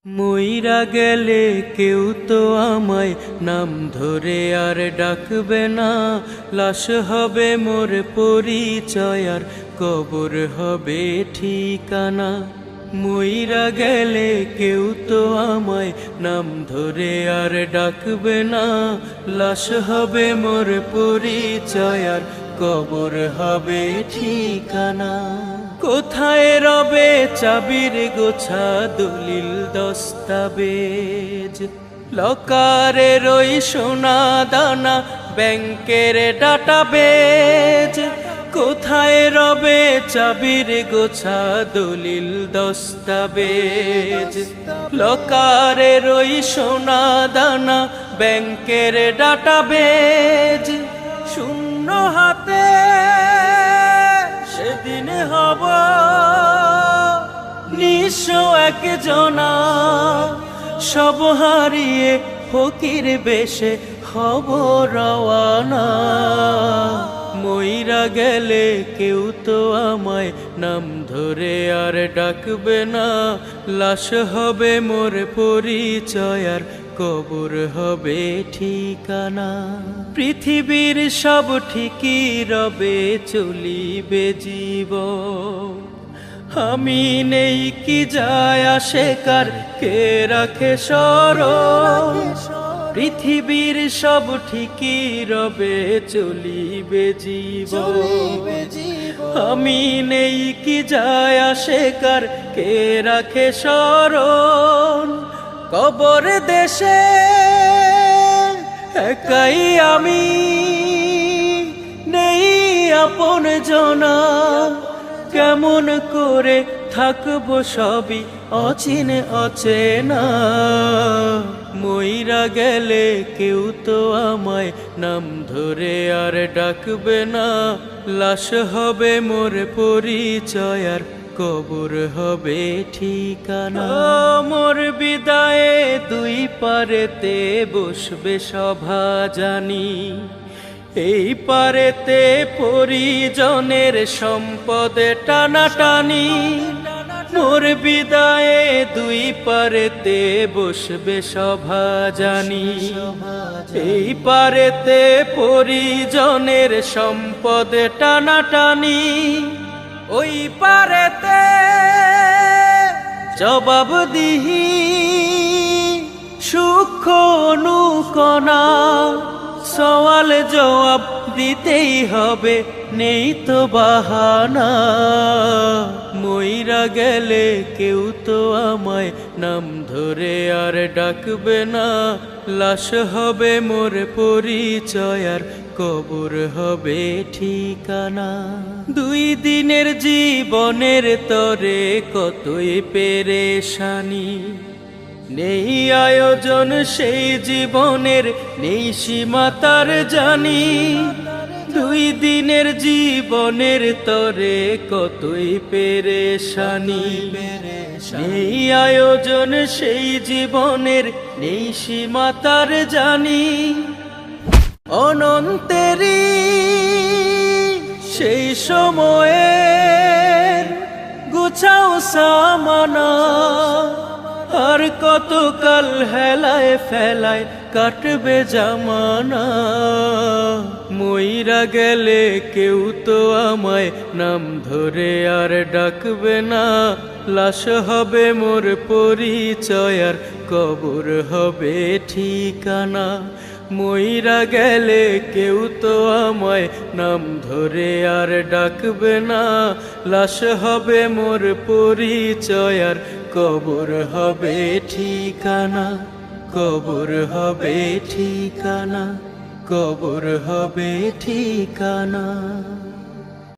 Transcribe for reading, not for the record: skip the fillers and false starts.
মইরা গেলে কেউ তো আমায় নাম ধরে আর ডাকবে না। লাশ হবে মোর পরিচয় আর কবর হবে ঠিকানা। মইরা গেলে কেউ তো আমায় নাম ধরে আর ডাকবে না। লাশ হবে মোর পরিচয় আর কবর হবে ঠিকানা। কোথায় রবে চাবির গোছা দলিল দস্তাবেজ? লকারে রই সোনা দানা ব্যাংকের ডাটাবেজ। কোথায় রবে চাবির গোছা দলিল দস্তাবেজ? লকারে রই সোনা দানা ব্যাংকের ডাটাবেজ। শূন্য হাতে সেদিন হব নিঃস্ব একজনা। সব হারিয়ে ফকির বেশে হব রওয়ানা। মইরা গেলে কেউ তো আমায় নাম ধরে আর ডাকবে না। লাশ হবে মোর পরিচয় আর কবর হবে ঠিকানা। পৃথিবীর সব ঠিকই রবে চলিবে জীবন। আমি নেই কি যায় আসে কার, কে রাখে স্মরণ? পৃথিবীর সব ঠিকই রবে চলিবে জীবন। আমি নেই কি যায় আসে কার, কে রাখে স্মরণ? কবর দেশে একাই আমি, নেই আপন জনা। কেমন করে থাকবো সবই অচিনে অচেনা। মইরা গেলে কেউ তো আমায় নাম ধরে আর ডাকবে না। লাশ হবে মোর পরিচয় আর কবর হবে ঠিকানা। মোর বিদায়ে দুই পারেতে বসবে সভা জানি। এই পারেতে পরিজনের সম্পদ টানাটানি। মোর বিদায়ে দুই পারেতে বসবে সভা জানি। এই পারেতে পরিজনের সম্পদ টানাটানি। ওই পারেতে জবাবদিহি সূক্ষ্ম অনুকণা। সওয়াল জবাব দিতেই হবে, নেই তো বাহানা। মইরা গেলে কেউ তো আমায় নাম ধরে আর ডাকবে না। লাশ হবে মোর পরিচয় আর কবর হবে ঠিকানা। দুই দিনের জীবনের তরে কতই পেরেশানি। নেই আয়োজন সেই জীবনের, নেই সীমা তার জানি। দুই দিনের জীবনের তরে কতই পেরেশানি। নেই আয়োজন সেই জীবনের, নেই সীমা তার জানি। অনন্তেরই সেই সময়ের গুছাও সামানা। আর কতকাল হেলায় ফেলায় কাটবে জামানা। মইরা গেলে কেউ তো আমায় নাম ধরে আর ডাকবে না। লাশ হবে মোর পরিচয় আর কবর হবে ঠিকানা। মইরা গেলে কেউ তো আমায় নাম ধরে আর ডাকবে না। লাশ হবে মোর পরিচয় আর কবর হবে ঠিকানা। কবর হবে ঠিকানা। কবর হবে ঠিকানা।